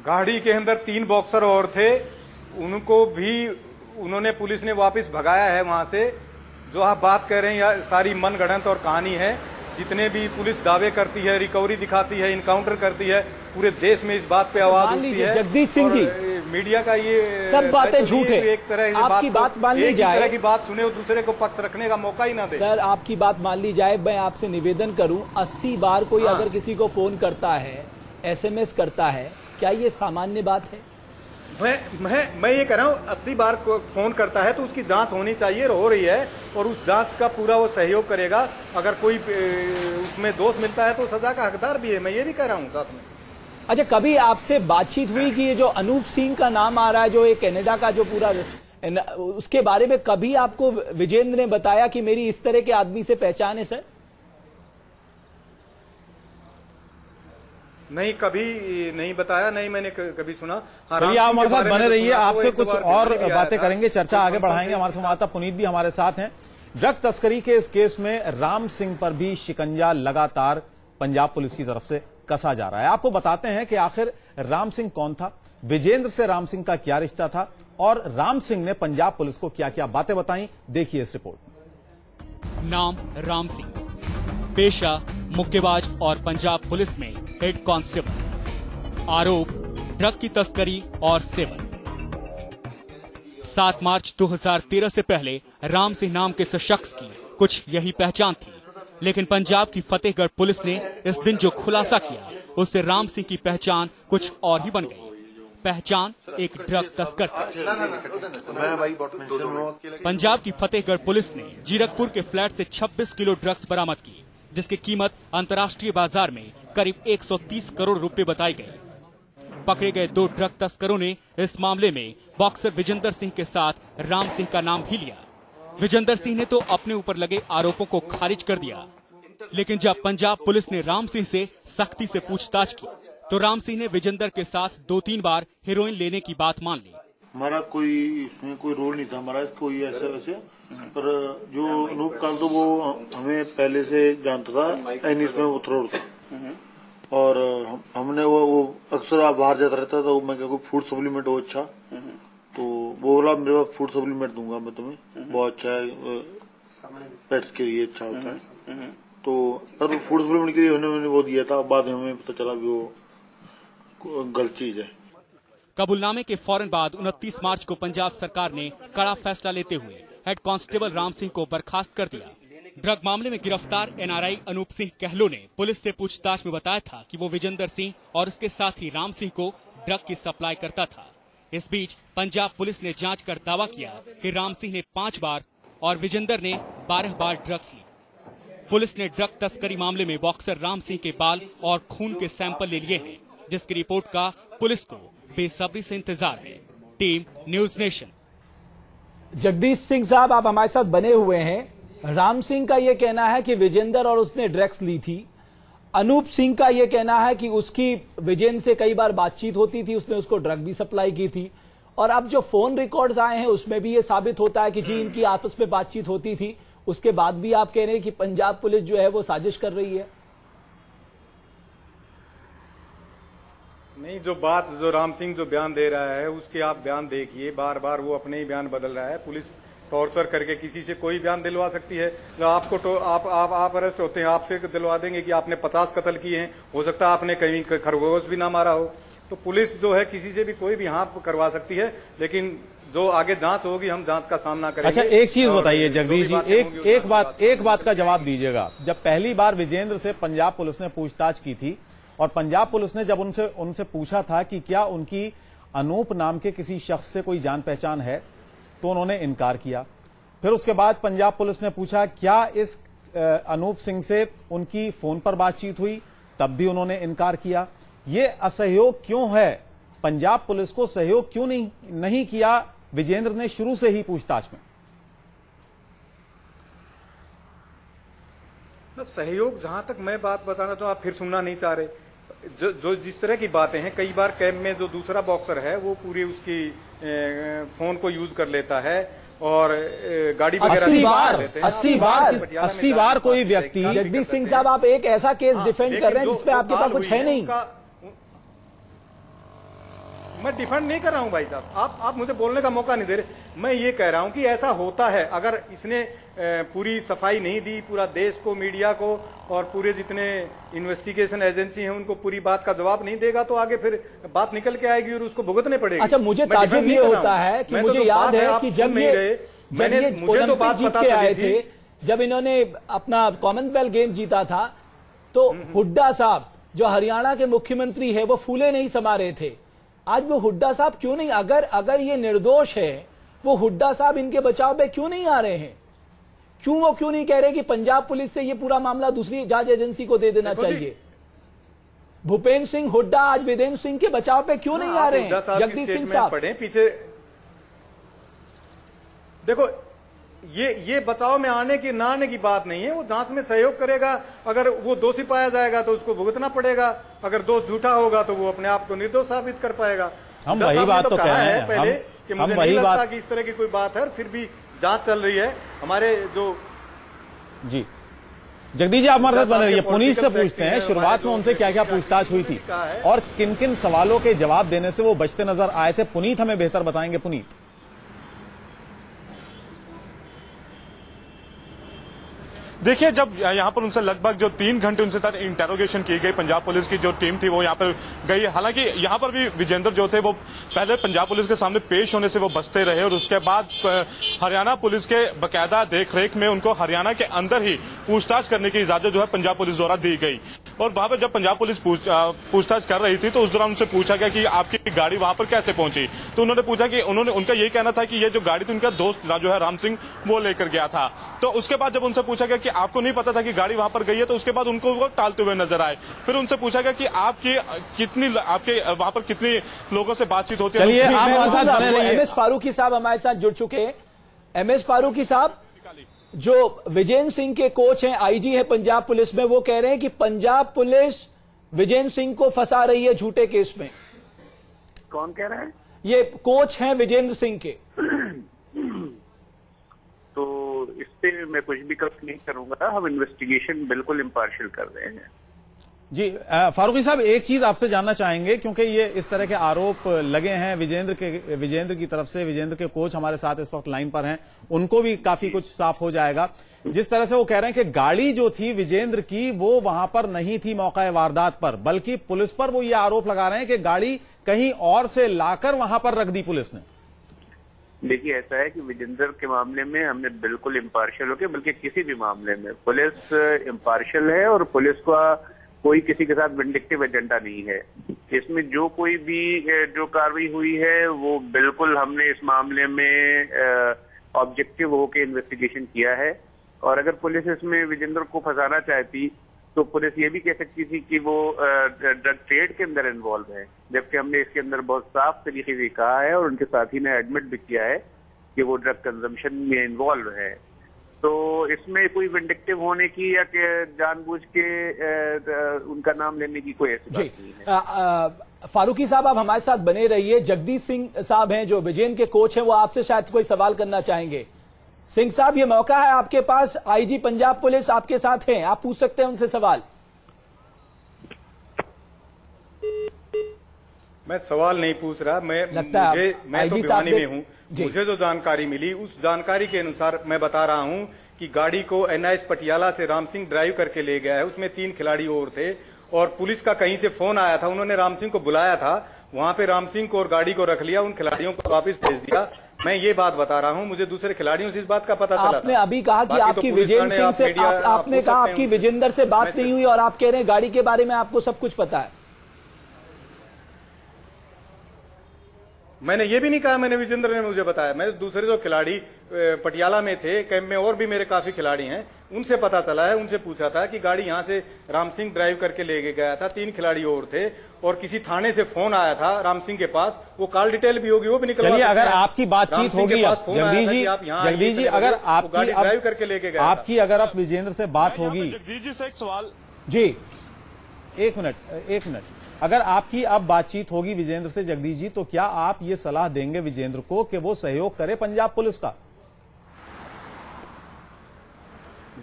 गाड़ी के अंदर 3 बॉक्सर और थे, उनको भी उन्होंने पुलिस ने वापस भगाया है वहां से। जो आप बात कर रहे हैं यह सारी मनगढ़ंत और कहानी है। जितने भी पुलिस दावे करती है, रिकवरी दिखाती है, इनकाउंटर करती है, पूरे देश में इस बात पे आवाज उठती है। जगदीश सिंह जी, मीडिया का ये सब बातें झूठ है। एक तरह आपकी बात मान ली जाए, एक तरह की बात सुने और दूसरे को पक्ष रखने का मौका ही ना दे। सर आपकी बात मान ली जाए, मैं आपसे निवेदन करूं, 80 बार कोई अगर किसी को फोन करता है, SMS करता है, क्या ये सामान्य बात है? मैं ये कह रहा हूँ 80 बार फोन करता है तो उसकी जांच होनी चाहिए, हो रही है, और उस जांच का पूरा वो सहयोग करेगा। अगर कोई उसमें दोष मिलता है तो सजा का हकदार भी है, मैं ये भी कह रहा हूँ साथ में। अच्छा, कभी आपसे बातचीत हुई कि ये जो अनूप सिंह का नाम आ रहा है, जो एक कनाडा का जो पूरा, उसके बारे में कभी आपको विजेंद्र ने बताया कि मेरी इस तरह के आदमी से पहचान है? सर नहीं, कभी नहीं बताया, नहीं मैंने कभी सुना। चलिए आप हमारे साथ बने रहिए, आपसे कुछ और बातें करेंगे, चर्चा आगे बढ़ाएंगे। हमारे संवाददाता पुनीत भी हमारे साथ हैं। ड्रग तस्करी के इस केस में राम सिंह पर भी शिकंजा लगातार पंजाब पुलिस की तरफ से कसा जा रहा है। आपको बताते हैं कि आखिर राम सिंह कौन था, विजेंद्र से राम सिंह का क्या रिश्ता था और राम सिंह ने पंजाब पुलिस को क्या क्या बातें बताई, देखिए इस रिपोर्ट में। नाम राम सिंह, पेशा मुक्केबाज और पंजाब पुलिस में हेड कांस्टेबल। आरोप ड्रग की तस्करी और सेवन। 7 मार्च 2013 से पहले राम सिंह नाम के इस शख्स की कुछ यही पहचान थी, लेकिन पंजाब की फतेहगढ़ पुलिस ने इस दिन जो खुलासा किया उससे राम सिंह की पहचान कुछ और ही बन गई। पहचान एक ड्रग तस्कर की। पंजाब की फतेहगढ़ पुलिस ने जीरकपुर के फ्लैट से 26 किलो ड्रग्स बरामद की, जिसकी कीमत अंतर्राष्ट्रीय बाजार में करीब 130 करोड़ रुपए बताई गई। पकड़े गए 2 ड्रग तस्करों ने इस मामले में बॉक्सर विजेंद्र सिंह के साथ राम सिंह का नाम भी लिया। विजेंद्र सिंह ने तो अपने ऊपर लगे आरोपों को खारिज कर दिया, लेकिन जब पंजाब पुलिस ने राम सिंह से सख्ती से पूछताछ की तो राम सिंह ने विजेंद्र के साथ 2-3 बार हेरोइन लेने की बात मान ली। हमारा कोई इसमें कोई रोल नहीं था, हमारा कोई ऐसे वैसे, पर जो अनूप काल तो वो हमें पहले से जानता था, एनिस में वो थ्रोड था, और हमने वो अक्सर आप बाहर जाता रहता था, तो मैं क्या कोई फूड सप्लीमेंट हो अच्छा, तो वो बोला मेरे पास फूड सप्लीमेंट दूंगा मैं तुम्हें, बहुत अच्छा है, पेट्स के लिए अच्छा होता है। तो सर फूड सप्लीमेंट के लिए उन्होंने वो दिया था, बाद में हमें पता चला कि वो गलत चीज है। कबूलनामे के फौरन बाद 29 मार्च को पंजाब सरकार ने कड़ा फैसला लेते हुए हेड कांस्टेबल राम सिंह को बर्खास्त कर दिया। ड्रग मामले में गिरफ्तार NRI अनूप सिंह कहलो ने पुलिस से पूछताछ में बताया था कि वो विजेंद्र सिंह और उसके साथी राम सिंह को ड्रग की सप्लाई करता था। इस बीच पंजाब पुलिस ने जांच कर दावा किया कि राम सिंह ने 5 बार और विजेंद्र ने 12 बार ड्रग्स ली। पुलिस ने ड्रग तस्करी मामले में बॉक्सर राम सिंह के बाल और खून के सैंपल ले लिए हैं, जिसकी रिपोर्ट का पुलिस को बेसब्री से इंतजार है। Team news nation. Jagdish Singh साहब, आप हमारे साथ बने हुए हैं। राम सिंह का यह कहना है कि विजेंद्र और उसने ड्रग्स ली थी। अनूप सिंह का यह कहना है कि उसकी विजेंद्र से कई बार बातचीत होती थी, उसने उसको ड्रग भी सप्लाई की थी। और अब जो फोन रिकॉर्ड्स आए हैं उसमें भी ये साबित होता है कि जी इनकी आपस में बातचीत होती थी। उसके बाद भी आप कह रहे हैं कि पंजाब पुलिस जो है वो साजिश कर रही है। नहीं, जो राम सिंह जो बयान दे रहा है उसके आप बयान देखिए, बार बार वो अपने ही बयान बदल रहा है। पुलिस टॉर्चर करके किसी से कोई बयान दिलवा सकती है। जो आपको तो आप अरेस्ट होते हैं, आपसे दिलवा देंगे कि आपने 50 कत्ल किए हैं, हो सकता है आपने कहीं खरगोश भी ना मारा हो। तो पुलिस जो है किसी से भी कोई भी हाँ करवा सकती है, लेकिन जो आगे जांच होगी हम जांच का सामना करेंगे। अच्छा, एक चीज बताइए जगदीश जी, एक बात का जवाब दीजिएगा। जब पहली बार विजेंद्र से पंजाब पुलिस ने पूछताछ की थी और पंजाब पुलिस ने जब उनसे पूछा था कि क्या उनकी अनूप नाम के किसी शख्स से कोई जान पहचान है, तो उन्होंने इनकार किया। फिर उसके बाद पंजाब पुलिस ने पूछा क्या इस अनूप सिंह से उनकी फोन पर बातचीत हुई, तब भी उन्होंने इनकार किया। ये असहयोग क्यों है? पंजाब पुलिस को सहयोग क्यों नहीं किया विजेंद्र ने शुरू से ही पूछताछ में? सहयोग, जहां तक मैं बात बताना चाहूँ, आप फिर सुनना नहीं चाह रहे। जो जिस तरह की बातें हैं, कई बार कैब में जो दूसरा बॉक्सर है वो पूरी उसकी फोन को यूज कर लेता है और गाड़ी वगैरह 80 बार कोई व्यक्ति। जगदीश सिंह साहब, आप एक ऐसा केस डिफेंड कर रहे हैं जिसपे आपके पास कुछ है नहीं। मैं डिफेंड नहीं कर रहा हूं भाई साहब, आप मुझे बोलने का मौका नहीं दे रहे। मैं ये कह रहा हूं कि ऐसा होता है, अगर इसने पूरी सफाई नहीं दी, पूरा देश को, मीडिया को और पूरे जितने इन्वेस्टिगेशन एजेंसी हैं उनको पूरी बात का जवाब नहीं देगा, तो आगे फिर बात निकल के आएगी और उसको भुगतने पड़ेगी। अच्छा, मुझे ताज्जुब ये होता है कि मुझे याद है कि जब ये मुझे तो बात जीत के आए थे, जब इन्होंने अपना कॉमनवेल्थ गेम जीता था, तो हुड्डा साहब जो हरियाणा के मुख्यमंत्री है वो फूले नहीं समा रहे थे। आज वो हुड्डा साहब क्यों नहीं, अगर ये निर्दोष है, वो हुड्डा साहब इनके बचाव पे क्यों नहीं आ रहे हैं? क्यों नहीं कह रहे कि पंजाब पुलिस से ये पूरा मामला दूसरी जांच एजेंसी को दे देना चाहिए? भूपेंद्र सिंह हुड्डा आज विदेन्द्र सिंह के बचाव पे क्यों नहीं आ रहे हैं? जगदीश सिंह साहब पढ़े पीछे देखो, ये बचाव में आने की ना आने की बात नहीं है, वो जांच में सहयोग करेगा। अगर वो दोषी पाया जाएगा तो उसको भुगतना पड़ेगा, अगर दोष झूठा होगा तो वो अपने आप को निर्दोष साबित कर पाएगा। हम वही बात तो कह रहे हैं पहले कि मुझे नहीं लगता कि इस तरह की कोई बात है, फिर भी जांच चल रही है। हमारे जो जी जगदीश जी आप हमारे साथ बने रहिए, पुनीत से पूछते हैं शुरुआत में उनसे क्या क्या पूछताछ हुई थी और किन किन सवालों के जवाब देने से वो बचते नजर आए थे। पुनीत हमें बेहतर बताएंगे। पुनीत, देखिए, जब यहाँ पर उनसे लगभग जो 3 घंटे उनसे तक इंटेरोगेशन की गई, पंजाब पुलिस की जो टीम थी वो यहाँ पर गई। हालांकि यहाँ पर भी विजेंद्र जो थे वो पहले पंजाब पुलिस के सामने पेश होने से वो बचते रहे और उसके बाद हरियाणा पुलिस के बकायदा देखरेख में उनको हरियाणा के अंदर ही पूछताछ करने की इजाजत जो है पंजाब पुलिस द्वारा दी गई। और वहां पर जब पंजाब पुलिस पूछताछ कर रही थी तो उस दौरान उनसे पूछा गया कि आपकी गाड़ी वहां पर कैसे पहुंची, तो उन्होंने पूछा कि उनका यही कहना था कि ये जो गाड़ी थी उनका दोस्त जो है राम सिंह वो लेकर गया था। तो उसके बाद जब उनसे पूछा गया कि आपको नहीं पता था कि गाड़ी वहां पर गई है, तो उसके बाद उनको वो टालते हुए नजर आए। फिर उनसे पूछा गया कि आपके वहां पर कितनी लोगों से बातचीत होती है। चलिए आप हमारे साथ बने रहिए। MS फारूकी साहब हमारे साथ जुड़ चुके हैं। MS फारूकी साहब जो विजेंद्र सिंह के कोच हैं, IG है पंजाब पुलिस में, वो कह रहे हैं कि पंजाब पुलिस विजेंद्र सिंह को फंसा रही है झूठे केस में। कौन कह रहा है? ये कोच हैं विजेंद्र सिंह के। तो इस पे मैं कुछ भी कमेंट नहीं करूंगा। हम इन्वेस्टिगेशन बिल्कुल इम्पार्शियल कर रहे हैं। जी फारूकी साहब, एक चीज आपसे जानना चाहेंगे क्योंकि ये इस तरह के आरोप लगे हैं विजेंद्र की तरफ से। विजेंद्र के कोच हमारे साथ इस वक्त लाइन पर हैं, उनको भी काफी कुछ साफ हो जाएगा। जिस तरह से वो कह रहे हैं कि गाड़ी जो थी विजेंद्र की वो वहां पर नहीं थी मौका वारदात पर, बल्कि पुलिस पर वो ये आरोप लगा रहे हैं कि गाड़ी कहीं और से लाकर वहां पर रख दी पुलिस ने। देखिए, ऐसा है कि विजेंद्र के मामले में हमने बिल्कुल इम्पार्शियल होकर, बल्कि किसी भी मामले में पुलिस इम्पार्शियल है और पुलिस का कोई किसी के साथ विंडिक्टिव एजेंडा नहीं है। इसमें जो कोई भी जो कार्रवाई हुई है वो बिल्कुल हमने इस मामले में ऑब्जेक्टिव होकर इन्वेस्टिगेशन किया है। और अगर पुलिस इसमें विजेंद्र को फंसाना चाहती तो पुलिस ये भी कह सकती थी कि वो ड्रग ट्रेड के अंदर इन्वॉल्व है, जबकि हमने इसके अंदर बहुत साफ तरीके से कहा है और उनके साथी ने एडमिट भी किया है कि वो ड्रग कंजम्पशन में इन्वॉल्व है। तो इसमें कोई विंडिक्टिव होने की या जानबूझ के उनका नाम लेने की कोई ऐसी बात नहीं है। फारूकी साहब आप हमारे साथ बने रहिए। जगदीश सिंह साहब हैं जो विजेंद्र के कोच हैं, वो आपसे शायद कोई सवाल करना चाहेंगे। सिंह साहब, ये मौका है आपके पास, IG पंजाब पुलिस आपके साथ हैं, आप पूछ सकते हैं उनसे सवाल। मैं सवाल नहीं पूछ रहा, मैं तो भिवानी में हूँ। मुझे जो जानकारी मिली उस जानकारी के अनुसार मैं बता रहा हूँ कि गाड़ी को NIS पटियाला से राम सिंह ड्राइव करके ले गया है। उसमें 3 खिलाड़ी और थे और पुलिस का कहीं से फोन आया था, उन्होंने राम सिंह को बुलाया था, वहां पे राम सिंह को और गाड़ी को रख लिया, उन खिलाड़ियों को वापस भेज दिया। मैं ये बात बता रहा हूँ, मुझे दूसरे खिलाड़ियों से इस बात का पता चला। आपने अभी कहा कि आपकी विजेंद्र सिंह से आपने कहा आपकी विजेंद्र से बात नहीं हुई और आप कह रहे हैं गाड़ी के बारे में आपको सब कुछ पता है। मैंने ये भी नहीं कहा मैंने विजेंद्र ने मुझे बताया। मैं दूसरे जो खिलाड़ी पटियाला में थे कैंप में, और भी मेरे काफी खिलाड़ी हैं, उनसे पता चला है, उनसे पूछा था कि गाड़ी यहां से राम सिंह ड्राइव करके ले गया था। 3 खिलाड़ी और थे और किसी थाने से फोन आया था राम सिंह के पास, वो कॉल डिटेल भी होगी, वो भी निकलवा। चलिए, अगर आपकी बातचीत होगी जगदीश जी, अगर आपकी ड्राइव करके लेके गया आपकी अगर आप विजेंद्र से बात होगी। जगदीश जी से एक सवाल। जी एक मिनट, अगर आपकी अब बातचीत होगी विजेंद्र से जगदीश जी, तो क्या आप ये सलाह देंगे विजेंद्र को कि वो सहयोग करे पंजाब पुलिस का?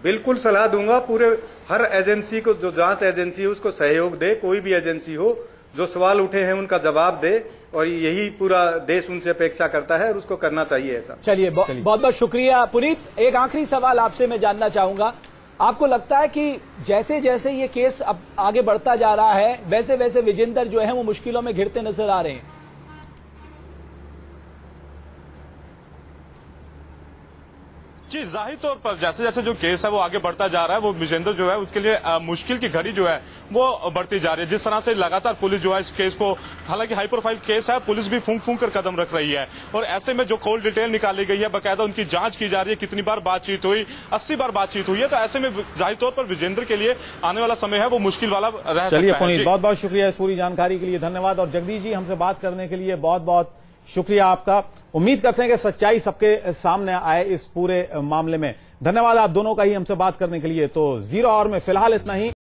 बिल्कुल सलाह दूंगा। पूरे हर एजेंसी को, जो जांच एजेंसी है उसको सहयोग दे, कोई भी एजेंसी हो, जो सवाल उठे हैं उनका जवाब दे, और यही पूरा देश उनसे अपेक्षा करता है और उसको करना चाहिए ऐसा। चलिए बहुत बहुत शुक्रिया पुनीत। एक आखिरी सवाल आपसे मैं जानना चाहूंगा, आपको लगता है कि जैसे जैसे ये केस अब आगे बढ़ता जा रहा है वैसे वैसे विजेंदर जो है वो मुश्किलों में घिरते नजर आ रहे हैं? जी, जाहिर तौर पर जैसे जैसे जो केस है वो आगे बढ़ता जा रहा है, वो विजेंदर जो है उसके लिए मुश्किल की घड़ी जो है वो बढ़ती जा रही है। जिस तरह से लगातार पुलिस जो है इस केस को, हालांकि हाई प्रोफाइल केस है, पुलिस भी फूंक फूंक कर कदम रख रही है, और ऐसे में जो कॉल डिटेल निकाली गई है बाकायदा उनकी जांच की जा रही है, कितनी बार बातचीत हुई, 80 बार बातचीत हुई है। तो ऐसे में जाहिर तौर पर विजेंदर के लिए आने वाला समय है वो मुश्किल वाला रह सकता है। चलिए पुनीत, बहुत बहुत शुक्रिया इस पूरी जानकारी के लिए, धन्यवाद। और जगदीश जी, हमसे बात करने के लिए बहुत बहुत शुक्रिया आपका। उम्मीद करते हैं कि सच्चाई सबके सामने आए इस पूरे मामले में। धन्यवाद आप दोनों का ही हमसे बात करने के लिए। तो 0 आवर में फिलहाल इतना ही।